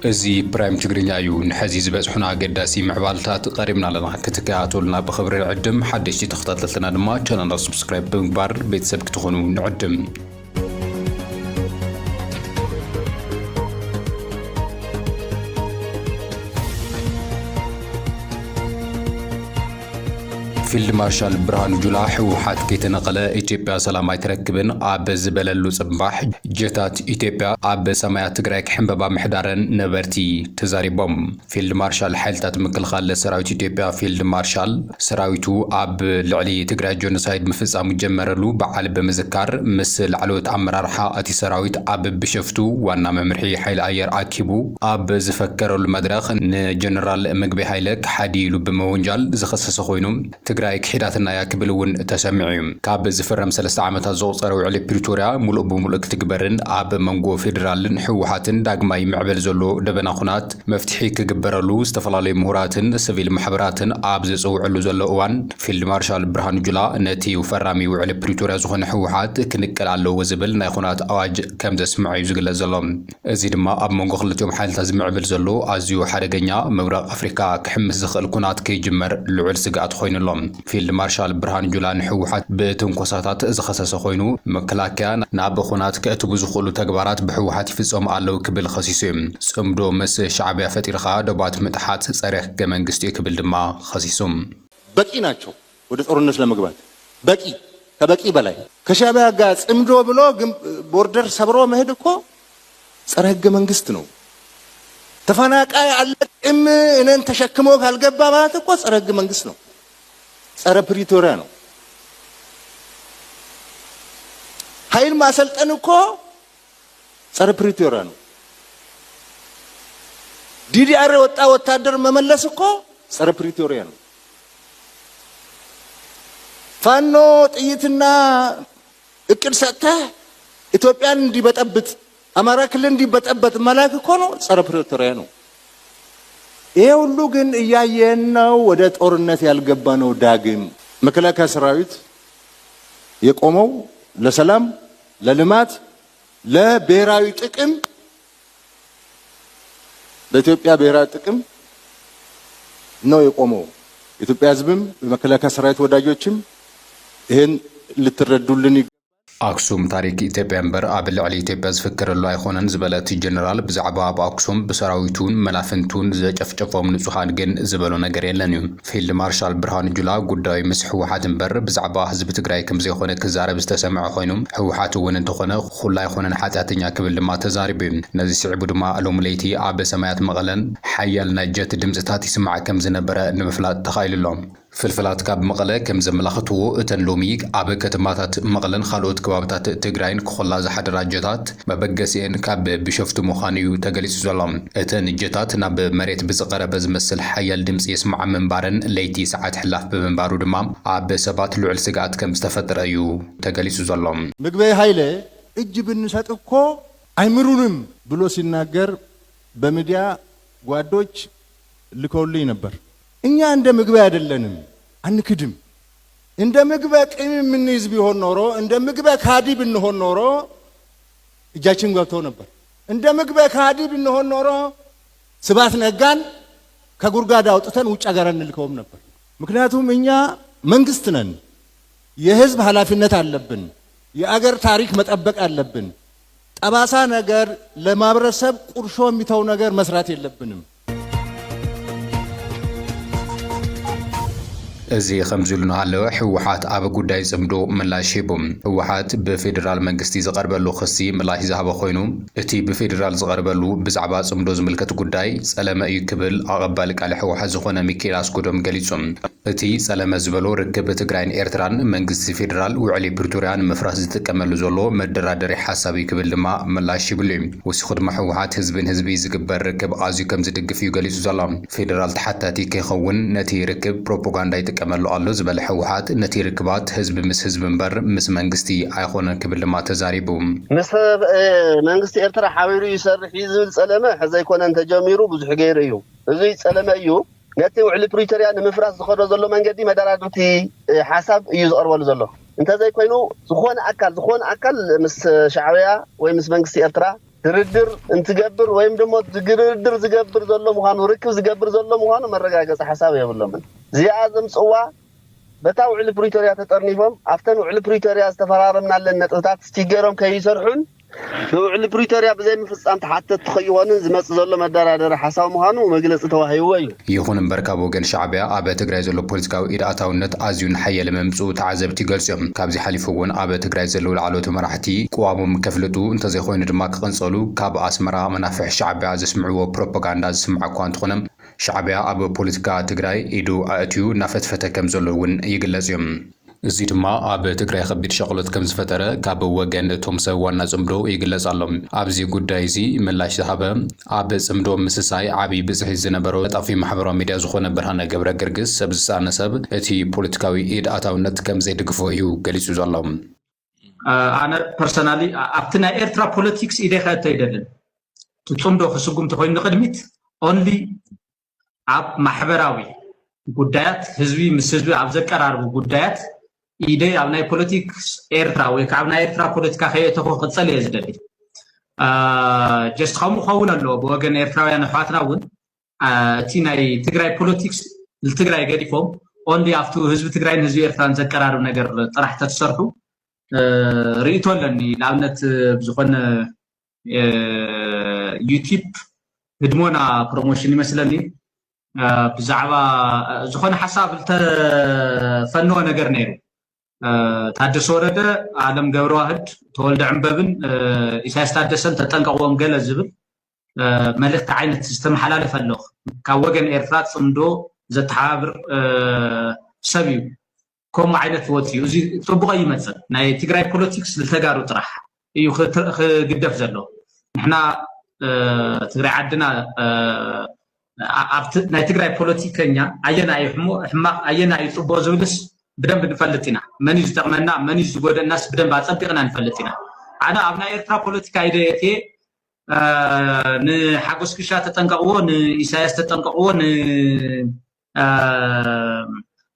ازي برايم تجرينا ايو نحزيز بزحنا قداسي معبالتات قريبنا لنا كتكاتولنا بخبر العدم حدشي تخطط لنا دما channel سبسكرايب بمبار بيتسبك تخونو نعدم فيلد مارشال برهان جولاح وحات كيتنقله إثيوبيا سلاماي تركبن عب زبللو صباح جتات إثيوبيا عب سمايات تግራይ كحنبባ محدارن نبرتي تزاريبم فيلد مارشال حالتات مكلخال سراويت إثيوبيا فيلد مارشال سراويتو عب لعلي تግራይ جونوسايد مفصام جمرلو بعال بمذكر مثل علوت امرارحا اتي سراويت عب بشفتو وانا ممرحي حيل اير اكيبو عب زفكروا المدرخ جنرال مغبي حيلك حديلو بمونجال زخصص خوينو تግራይ كحيداتنا ياكبلون تسمعيم كاب زفرم 3 عامات زوصرو علي بريتوريا ملؤ بملؤ كتجبرن عب منغو فيدرالن حوحاتن داغماي معبل زلو دبنا خنات مفتحي كجبرلو استفلالي مهوراتن سيفيل محبراتن عب زصوعلو زلو وان فيلد مارشال برهان جولا نتي وفرامي وعلي بريتوريا زخون حوحات كنقلالو وزبل ناي خنات اواج كم زسمعي زغل زلوم ازي دما اب منغو خلتهم حالتا زمعبل زلو ازيو حدغنيا مبرق افريكا كحمس زخل كونات كيجمر لعل سقات خوينلوم فيلد مارشال برهان جولان حوحات بتنكوساتات زخصص خوينو مكلاكيا ناب خونات كاتبو زخولو تغبارات بحوحات يفصم አለው ክብል خسيسم صمدو مس شعبيا ፈጢርኻ ደባት ምጥሓት ጸረህ ገመንግስት ይክብል ድማ خسيسم በቂ ናቸው ወደ ጦርነት ለመግባት በቂ ከበቂ በላይ ከሻዕቢያ ጋር ጽምዶ ብሎ ቦርደር ሰብሮ መሄድ እኮ ጸረ ህገ መንግስት ነው ተፈናቃይ አለቅም እነን ተሸክሞ ካልገባ ማለት እኮ ጸረ ህገ መንግስት ነው ጸረ ፕሪቶሪያ ነው ኃይል ማሰልጠን እኮ ጸረ ፕሪቶሪያ ነው ዲዲአር ወጣ ወታደር መመለስ እኮ ጸረ ፕሪቶሪያ ነው ፋኖ ጥይትና እቅድ ሰጥተ ኢትዮጵያን እንዲበጠብጥ አማራ ክልል እንዲበጠብጥ መላክ እኮ ነው ጸረ ፕሪቶሪያ ነው ይሄ ሁሉ ግን እያየን ነው ወደ ጦርነት ያልገባ ነው ዳግም መከላከያ ሰራዊት የቆመው ለሰላም ለልማት ለብሔራዊ ጥቅም ለኢትዮጵያ ብሔራዊ ጥቅም ነው የቆመው ኢትዮጵያ ህዝብም መከላከያ ሰራዊት ወዳጆችም ይሄን ልትረዱልን አክሱም ታሪክ ኢትዮጵያ እንበር አብል علي ኢትዮጵያ ዝፍከረሉ አይሆነን ዝበለት ጀነራል ብዛዕባ አክሱም በሰራዊቱን መላፍንቱን ዘጨፍጨፎም ንጹሃን ግን ዝበሎ ነገር የለንዩ ፊልድ ማርሻል ብርሃኑ ጁላ ጉዳይ መስሕ ወሓት እንበር ብዛዕባ ህዝብ ትግራይ ከም ዘይኾነ ክዛረብ ዝተሰምዐ ኮይኖም ህወሓት ወን እንተኾነ ሁላ አይሆነን ሓጢያተኛ ክብል ድማ ተዛሪቡ ነዚ ስዕቡ ድማ አሎም ለይቲ አብ ሰማያት መቐለን ሓያል ናጀት ድምጽታት ይስማዕ ከም ዝነበረ ንምፍላጥ ተኻይልሎም ፍልፍላት ካብ መቐለ ከም ዘመላኽትዎ እተን ሎሚ ኣብ ከተማታት መቐለን ካልኦት ከባብታት ትግራይን ክኾላ ዝሓደራጀታት መበገሲአን ካብ ቢሾፍቱ ምዃኑ እዩ ተገሊጹ ዘሎ እተን እጀታት ናብ መሬት ብዝቐረበ ዝመስል ሓያል ድምፂ የስማዕ ምንባረን ለይቲ ሰዓት ሕላፍ ብምንባሩ ድማ ኣብ ሰባት ልዑል ስጋት ከም ዝተፈጠረ እዩ ተገሊጹ ዘሎ ምግበይ ኃይለ እጅ ብንሰጥ እኮ አይምሩንም ብሎ ሲናገር በሚዲያ ጓዶች ልከውልኝ ነበር እኛ እንደ ምግበይ አይደለንም አንክድም እንደ ምግበይ ቅም ምንይዝ ቢሆን ኖሮ እንደ ምግበይ ካዲ ብንሆን ኖሮ እጃችን ገብተው ነበር እንደ ምግበይ ካዲ ብንሆን ኖሮ ስባት ነጋን ከጉርጋዳ አውጥተን ውጭ አገር እንልከውም ነበር ምክንያቱም እኛ መንግስት ነን የህዝብ ኃላፊነት አለብን የአገር ታሪክ መጠበቅ አለብን ጠባሳ ነገር ለማብረሰብ ቁርሾ የሚተው ነገር መስራት የለብንም ازي خمزلنا هلو حوحات اب ጉዳይ ጽምዶ መላሽቦም ህወሓት በፌደራል መንግስቲ ዝቀርበሉ ክሲ መላሽ ዝሃበ ኮይኑ እቲ በፌደራል ዝቀርበሉ ብዛዕባ ጽምዶ ዝምልከት ጉዳይ ጸለመ እዩ ክብል አቀባሊ ቃል ህወሓት ዝኾነ ሚካኤል አስጎዶም ገሊጹም እቲ ጸለመ ዝበሎ ርክብ ትግራይን ኤርትራን መንግስቲ ፌደራል ውዕሊ ፕሪቶሪያን መፍራስ ዝጥቀመሉ ዘሎ መደራደሪ ሓሳብ ክብል ድማ መላሽ ይብሉ ወሲኹ ድማ ህወሓት ህዝብን ህዝቢ ዝግበር ርክብ ኣዝዩ ከም ዝድግፍ እዩ ገሊጹ ዘሎ ፌደራል ተሓታቲ ከይኸውን ነቲ ርክብ ፕሮፓጋንዳ ከመሉ አሉ ዝበለ ህወሓት ነቲ ርክባት ህዝብ ምስ ህዝብ እንበር ምስ መንግስቲ አይኾነን ክብል ድማ ተዛሪቡ ምስ መንግስቲ ኤርትራ ሓቢሩ ይሰርሕ ይዝብል ጸለመ ሕዘ ይኮነን ተጀሚሩ ብዙሕ ገይሩ እዩ እዚ ጸለመ እዩ ነቲ ውዕሊ ፕሪቶሪያ ንምፍራስ ዝኸዶ ዘሎ መንገዲ መደራደርቲ ሓሳብ እዩ ዝቀርበሉ ዘሎ እንተ ዘይኮይኑ ዝኾነ ኣካል ምስ ሻዕብያ ወይ ምስ መንግስቲ ኤርትራ ድርድር እንትገብር ወይም ደግሞ ድርድር ዝገብር ዘሎ ምዃኑ ርክብ ዝገብር ዘሎ ምዃኑ መረጋገጽ ሓሳብ የብሎም እዚኣ ዘምጽዋ በታ ውዕል ፕሪቶሪያ ተጠርኒፎም አፍተን ውዕል ፕሪቶሪያ ዝተፈራረምናለን ነጥብታት ስቲገሮም ከይሰርሑን ውዕል ፕሪቶሪያ ብዘይ ምፍጻም ተሓተት ትኸይሆንን ዝመጽ ዘሎ መደራደሪ ሓሳብ ምዃኑ መግለጽ ተዋሂብዎ እዩ ይኹን እምበር ካብ ወገን ሻዕብያ ኣብ ትግራይ ዘሎ ፖለቲካዊ ኢድኣታውነት ኣዝዩ ንሓየለ መምጽኡ ተዓዘብቲ ገልጾም ካብዚ ሓሊፉ እውን ኣብ ትግራይ ዘለዉ ላዕለዎት መራሕቲ ቅዋሞም ከፍልጡ እንተዘይኮይኑ ድማ ክቕንጸሉ ካብ ኣስመራ መናፍሕ ሻዕብያ ዘስምዕዎ ፕሮፓጋንዳ ዝስምዓ እኳ እንትኾነ ሻዕብያ ኣብ ፖለቲካ ትግራይ ኢዱ ኣእትዩ እናፈትፈተ ከም ዘሎ እውን ይግለጽ እዮም እዚ ድማ ኣብ ትግራይ ከቢድ ሸቕሎት ከም ዝፈጠረ ካብ ወገን እቶም ሰብ ዋና ጽምዶ ይግለጽ ኣሎ ኣብዚ ጉዳይ እዚ ምላሽ ዝሃበ ኣብ ጽምዶ ምስሳይ ዓብይ ብጽሒት ዝነበሮ ጣፊ ማሕበራዊ ሚድያ ዝኾነ ብርሃነ ገብረ ገርግስ ሰብ ዝሳነ ሰብ እቲ ፖለቲካዊ ኢድኣታውነት ከም ዘይድግፎ እዩ ገሊጹ ዘሎ ኣነ ፐርሰናሊ ኣብቲ ናይ ኤርትራ ፖለቲክስ ኢደ ከእቶ ይደልን ጽምዶ ክስጉም ተኮይኑ ቅድሚት ኦንሊ ኣብ ማሕበራዊ ጉዳያት ህዝቢ ምስ ህዝቢ ኣብ ዘቀራርቡ ጉዳያት ኢደ ኣብ ናይ ፖለቲክስ ኤርትራ ወይ ከዓ ኣብ ናይ ኤርትራ ፖለቲካ ከየተኮ ክጸል እየ ዝደሊ ጀስት ከምኡ ክኸውን ኣለዎ ብወገን ኤርትራውያን ኣሕዋትና እውን እቲ ናይ ትግራይ ፖለቲክስ ንትግራይ ገዲፎም ኦንሊ ኣብቲ ህዝቢ ትግራይን ህዝቢ ኤርትራን ዘቀራርብ ነገር ጥራሕ ተሰርሑ ርእይቶ ኣለኒ ንኣብነት ብዝኾነ ዩቲዩብ ህድሞና ፕሮሞሽን ይመስለኒ ብዛዕባ ዝኾነ ሓሳብ ዝተፈንዎ ነገር ነይሩ ታደሰ ወረደ ዓለም ገብረዋህድ ተወልደ ዕንበብን ኢሳያስ ታደሰን ተጠንቀቅዎም ገለ ዝብል መልእክቲ ዓይነት ዝተመሓላለፈ ኣለዎ ካብ ወገን ኤርትራ ጽምዶ ዘተሓባብር ሰብ እዩ ከምኡ ዓይነት ወት እዩ እዚ ጽቡቕ ይመጽእ ናይ ትግራይ ፖለቲክስ ዝተጋሩ ጥራሕ እዩ ክግደፍ ዘሎ ንሕና ትግራይ ዓድና ኣብቲ ናይ ትግራይ ፖለቲከኛ ኣየና እዩ ሕማቕ ኣየና እዩ ጽቡቕ ዝብልስ بدم بنفلتنا منيز تقمنا منيز جود الناس بدم بعد صدقنا نفلتنا أنا أبناء إيرترا بوليتيكا إيديتي نحجز كشات تتنقون إسايس تتنقون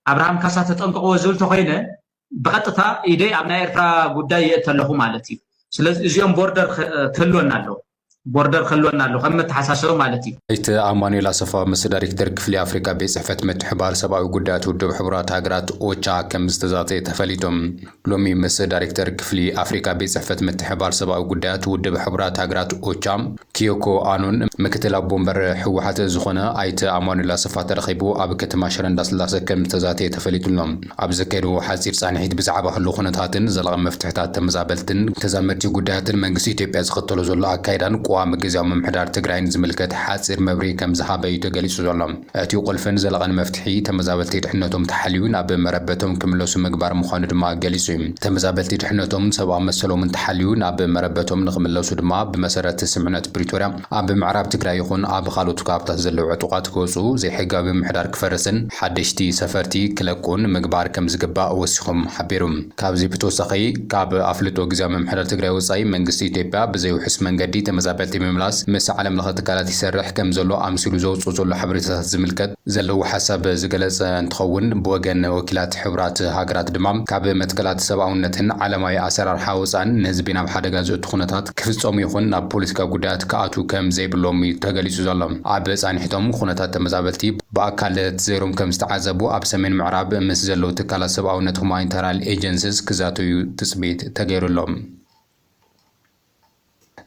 أبراهام كاسات تتنقون زول تخينه بقطتها إيدي أبناء إيرترا قداي يتلهم مالتي سلز إزيهم بوردر تلون نالو بوردر خلونا له هم تحسسوا مالتي ايت امانويل اسفا مس دايركتور كفلي افريكا بصحفت متحبار سباوي غدات ودب حبرات هاغرات اوچا كم استزاتي تفليتم لومي مس دايركتور كفلي افريكا بصحفت متحبار سباوي غدات ودب حبرات هاغرات اوچا كيوكو انون مكتل بومبر حوحات زخونه ايت امانويل اسفا ترخيبو اب كتما شرندا سلاس كم استزاتي تفليتلهم اب زكيرو حزير صانحيت بزعبه هلو خنتاتن زلغ مفتحتات تمزابلتن تزامرتي غداتن منغس ايتيوبيا زختلو زلو اكايدان قوام جزاء ممحدار تجرين زملكت حاسر مبري كم زهابة يتجلس زلهم أتيو قلفن زلغن مفتحي تمزابلتي تحنتهم تحليون أب مربتهم كملوس مقبار مخاند ما جلسهم تمزابلتي تحنتهم سواء مسلو من تحليون أب مربتهم نغملوس دما بمسارات سمعنات بريتوريا أب معرب تجريخون أب خالو تكابت زلوا عتقات كوسو زي حجة بمحدار كفرسن حدشتي سفرتي كلكون مقبار كم زجباء وسخم حبيرهم كابزي بتوسخي كاب أفلتو جزاء ممحدار تجري وصاي من قصي تبع بزي وحس من جدي تمزابلتي مملاس مس عالم لغة تكالات يسرح كم زلو أمثلو زوج وزلو حبريتات زملكت زلو حسب زجلس انتخون بوجن وكيلات حبرات هاجرات دمام كاب متكالات سبعونتهن عالمي أسرار حوزان نزبينا بحدقة زوج خونتات كفصوم يخون بوليتيكا قدات كأتو كم زي بلومي تجلسوا زلهم عبس عن حتم خونتات مزابلتي بأكالات زيرم كم استعذبوا أبسمين معرب مس زلو تكالات سبعونتهم انترال ايجنسيز كزاتو تثبيت تغيروا لهم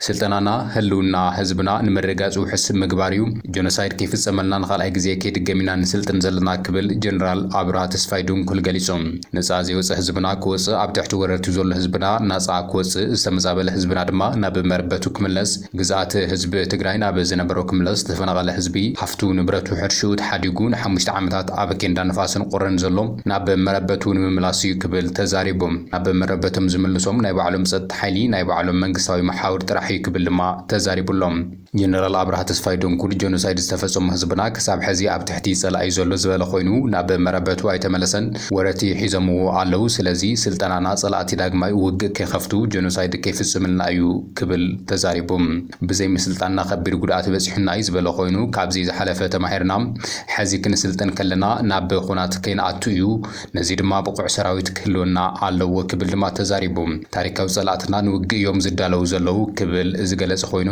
سلطنانا هلونا حزبنا نمرغاصو حسب مغباريو جينوسايد كيف زمننا نخالاي غزي كيد جمينا نسلطن زلنا كبل جنرال ابرا تسفايدون كل غليصوم نصازي وص حزبنا كوص اب تحت وررت زول حزبنا نصا كوص استمزابل حزبنا دما ناب مربتو كملس غزات حزب تግራይና በዝነበረው ክምለስ ተፈናቀለ ህዝቢ ሀፍቱ ንብረቱ ሕርሹት ሓዲጉን 5 ዓመታት ኣብ ኬንዳ ነፋስን ቁረን ዘሎም ናብ መረበቱ ንምምላስ ክብል ተዛሪቦም ናብ መረበቶም ዝምልሶም ናይ ባዕሎም ጸጥ ሓይሊ ናይ ባዕሎም መንግስታዊ መሓውር ጥራሕ كبل ما تزارب لهم ጀነራል አብርሃ ተስፋይ ድንኩል ጄኖሳይድ ዝተፈጸሙ ህዝብና ክሳብ ሕዚ ኣብ ትሕቲ ጸላኢ ዘሎ ዝበለ ኮይኑ ናብ መረበቱ ኣይተመለሰን ወረቲ ሒዘምዎ ኣለው ስለዚ ስልጠናና ጸላእቲ ዳግማይ ውግእ ከይኸፍቱ ጄኖሳይድ ከይፍጽምልና እዩ ክብል ተዛሪቦም ብዘይ ምስልጣንና ከቢድ ጉድኣት በፂሑና እዩ ዝበለ ኮይኑ ካብዚ ዝሓለፈ ተማሂርና ሕዚ ክንስልጠን ከለና ናብ ኩናት ከይንኣቱ እዩ ነዚ ድማ ብቁዕ ሰራዊት ክህልወና ኣለዎ ክብል ድማ ተዛሪቦም ታሪካዊ ጸላእትና ንውግእ እዮም ዝዳለው ዘለው ክብል ዝገለጸ ኮይኑ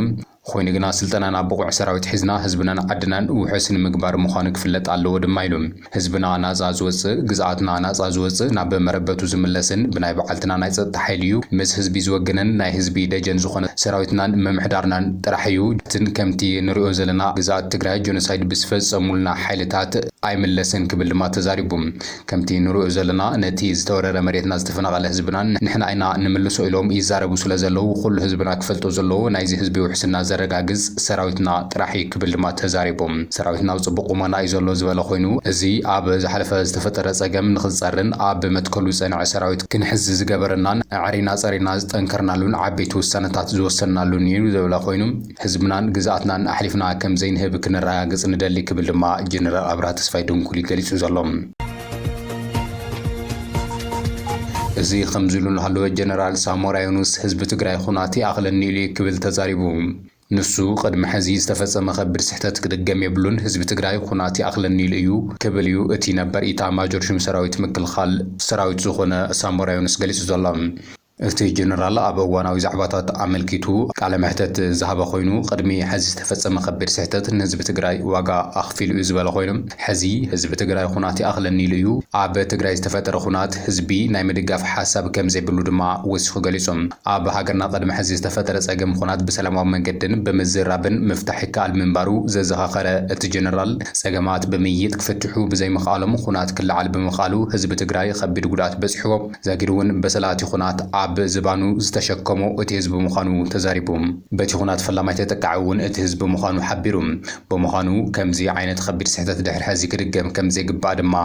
ግና ስልጠናና ብቁዕ ሰራዊት ሒዝና ህዝብናን ዓድናን ውሕስን ምግባር ምዃኑ ክፍለጥ ኣለዎ ድማ ኢሎም ህዝብና ናጻ ዝወፅእ ግዝኣትና ናጻ ዝወፅእ ናብ መረበቱ ዝምለስን ብናይ በዓልትና ናይ ጸጥታ ሓይሊ እዩ ምስ ህዝቢ ዝወግነን ናይ ህዝቢ ደጀን ዝኾነ ሰራዊትናን መምሕዳርናን ጥራሕ እዩ ከምቲ ንሪኦ ዘለና ግዝኣት ትግራይ ጄኖሳይድ ብዝፈጸሙልና ሓይልታት ኣይምለስን ክብል ድማ ተዛሪቦም ከምቲ ንሪኦ ዘለና ነቲ ዝተወረረ መሬትና ዝተፈናቐለ ህዝብናን ንሕና ኢና ንምልሶ ኢሎም ይዛረቡ ስለ ዘለው ኩሉ ህዝብና ክፈልጦ ዘለዎ ናይዚ ህዝቢ ውሕስና ዘረጋግጽ ሰራዊትና ጥራሕ ክብል ድማ ተዛሪቦም ሰራዊትና ጽቡቕ ቁመና እዩ ዘሎ ዝበለ ኮይኑ እዚ ኣብ ዝሓለፈ ዝተፈጠረ ጸገም ንኽጸርን ኣብ መትከሉ ጸንዐ ሰራዊት ክንሕዝ ዝገበረናን ዓሪና ጸሪና ዝጠንከርናሉን ዓበይቲ ውሳነታት ዝወሰናሉን እዩ ዝበለ ኮይኑ ህዝብናን ግዝኣትናን ኣሕሊፍና ከም ዘይንህብ ክንረጋግጽ ንደሊ ክብል ድማ ጀነራል አብርሃ ተስፋይ ድንኩል ይገሊጹ ዘሎም እዚ ከምዝሉ ንሃለወ ጀነራል ሳሞራ ዩኑስ ህዝቢ ትግራይ ኩናት ኣኽለኒ ኢሉ ክብል ተዛሪቡ ንሱ ቅድሚ ሕዚ ዝተፈጸመ ከቢድ ስሕተት ክድገም የብሉን ህዝቢ ትግራይ ኩናት ኣኽለኒ ኢሉ እዩ ክብል እዩ እቲ ነበር ኢታማዦር ሹም ሰራዊት ምክልኻል ሰራዊት ዝኾነ ሳሞራ ዩኑስ ገሊጹ ዘሎ እቲ ጀነራል ኣብ እዋናዊ ዛዕባታት ኣመልኪቱ ቃለ መሕተት ዝሃበ ኮይኑ ቅድሚ ሕዚ ዝተፈጸመ ከቢድ ስሕተት ንህዝቢ ትግራይ ዋጋ ኣኽፊሉ እዩ ዝበለ ኮይኑ ሕዚ ህዝቢ ትግራይ ኩናት ኣኽለኒ ኢሉ እዩ ኣብ ትግራይ ዝተፈጠረ ኩናት ህዝቢ ናይ ምድጋፍ ሓሳብ ከም ዘይብሉ ድማ ወሲኹ ገሊጾም ኣብ ሃገርና ቅድሚ ሕዚ ዝተፈጠረ ጸገም ኩናት ብሰላማዊ መንገድን ብምዝራብን ምፍታሕ ይከኣል ምንባሩ ዘዘኻኸረ እቲ ጀነራል ጸገማት ብምይጥ ክፍትሑ ብዘይምኽኣሎም ኩናት ክለዓል ብምኽኣሉ ህዝቢ ትግራይ ከቢድ ጉድኣት በፂሕዎ ዘጊድ እውን በሰላቲ ኩናት ኣብ ዝባኑ ዝተሸከሞ እቲ ህዝቢ ምዃኑ ተዛሪቦም በቲ ኩናት ፈላማይ ተጠቃዒ እውን እቲ ህዝቢ ምዃኑ ሓቢሩ ብምዃኑ ከምዚ ዓይነት ከቢድ ስሕተት ድሕሪ ሕዚ ክድገም ከም ዘይግባእ ድማ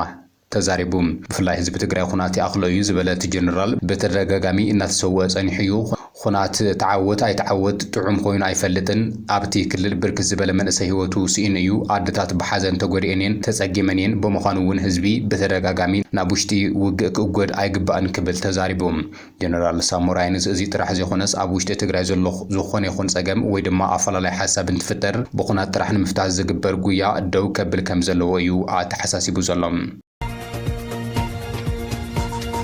ተዛሪቡ ብፍላይ ህዝቢ ትግራይ ኩናት ኣኽሎ እዩ ዝበለ እቲ ጀነራል በተደጋጋሚ እናተሰወ ጸኒሑ እዩ ኩናት ተዓወት ኣይተዓወት ጥዑም ኮይኑ ኣይፈልጥን ኣብቲ ክልል ብርክት ዝበለ መንእሰይ ህይወቱ ስኢን እዩ ኣድታት ብሓዘን ተጎዲአንን ተጸጊመንን ብምዃኑ እውን ህዝቢ በተደጋጋሚ ናብ ውሽጢ ውግእ ክእጎድ ኣይግባእን ክብል ተዛሪቦም ጀነራል ሳሞራ ዩኑስ እዚ ጥራሕ ዘይኮነስ ኣብ ውሽጢ ትግራይ ዘሎ ዝኾነ ይኹን ጸገም ወይ ድማ ኣፈላላይ ሓሳብ እንትፍጠር ብኩናት ጥራሕ ንምፍታሕ ዝግበር ጉያ ደው ከብል ከም ዘለዎ እዩ ኣተሓሳሲቡ ዘሎ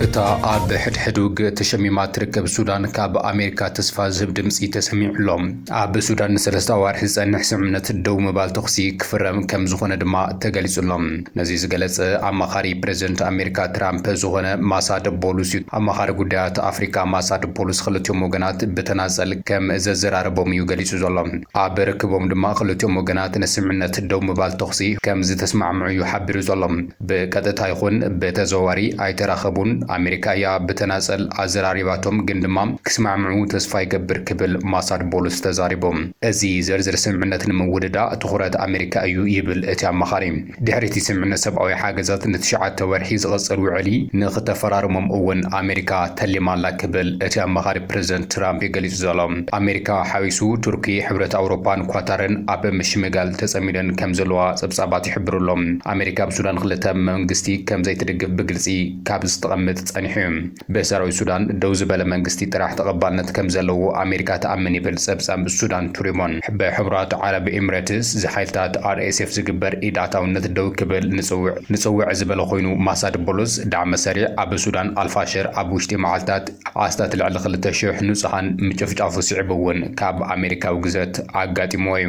እታ ኣብ ሕድሕድ ውግእ ተሸሚማ ትርከብ ሱዳን ካብ ኣሜሪካ ተስፋ ዝህብ ድምፂ ተሰሚዑሎም ኣብ ሱዳን ንሰለስተ ኣዋርሒ ዝጸንሕ ስምምነት ደው ምባል ተኽሲ ክፍረም ከም ዝኾነ ድማ ተገሊጹሎም ነዚ ዝገለጸ ኣማኻሪ ፕሬዚደንት ኣሜሪካ ትራምፕ ዝኾነ ማሳድ ቦሉስ እዩ ኣማኻሪ ጉዳያት ኣፍሪካ ማሳድ ቦሉስ ክልቲኦም ወገናት ብተናጸል ከም ዘዘራረቦም እዩ ገሊጹ ዘሎ ኣብ ርክቦም ድማ ክልቲኦም ወገናት ንስምምነት ደው ምባል ተኽሲ ከም ዝተስማዕምዑ እዩ ሓቢሩ ዘሎ ብቀጥታ ይኹን ብተዘዋዋሪ ኣይተራኸቡን ኣሜሪካ እያ ብተናጸል ኣዘራሪባቶም ግን ድማ ክስማዕምዑ ተስፋ ይገብር ክብል ማሳድ ቦሉስ ተዛሪቦም እዚ ዝርዝር ስምምነት ንምውድዳእ ትኹረት ኣሜሪካ እዩ ይብል እቲ ኣማኻሪ ድሕሪ እቲ ስምምነት ሰብኣዊ ሓገዛት ንትሽዓተ ወርሒ ዝቐጽል ውዕሊ ንኽተፈራርሞም እውን ኣሜሪካ ተሊማላ ክብል እቲ ኣማኻሪ ፕሬዚደንት ትራምፕ ገሊጹ ዘሎ ኣሜሪካ ሓዊሱ ቱርኪ ሕብረት ኣውሮፓን ኳታርን ኣብ ምሽምጋል ተጸሚደን ከም ዘለዋ ጸብጻባት ይሕብሩሎም ኣሜሪካ ብሱዳን ክልተ መንግስቲ ከም ዘይትድግፍ ብግልጺ ካብ ዝተቐምጥ ጸኒሑ በሰራዊት ሱዳን ደው ዝበለ መንግስቲ ጥራሕ ተቐባልነት ከም ዘለዎ ኣሜሪካ ተኣምን ይብል ጸብጻብ ሱዳን ቱሪሞን ብሕቡራት ዓረብ ኤሚሬትስ ዝሓይልታት RSF ዝግበር ኢዳታውነት ደው ክብል ንጽውዕ ዝበለ ኮይኑ ማሳድ ቦሉስ ዳዕመ ሰሪዕ ኣብ ሱዳን ኣልፋሽር ኣብ ውሽጢ መዓልታት ኣስታት ልዕሊ 200 ንጹሃን ምጭፍጫፉ ስዕቡ እውን ካብ ኣሜሪካዊ ግዘት ኣጋጢሞ እዩ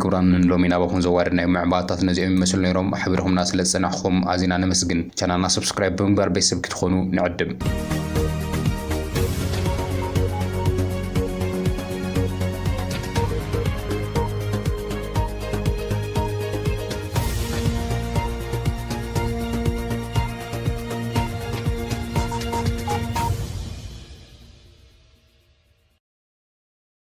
ክቡራን ሎሚ ናባኹም ዘዋርድናዮ መዕባታት ነዚኦም ይመስሉ ነይሮም ሕብርኹምና ስለ ዝጸናሕኹም ኣዚና ነመስግን ቻናልና ሰብስክራይብ ብምግባር ቤተሰብ ክትኾኑ ንዕድም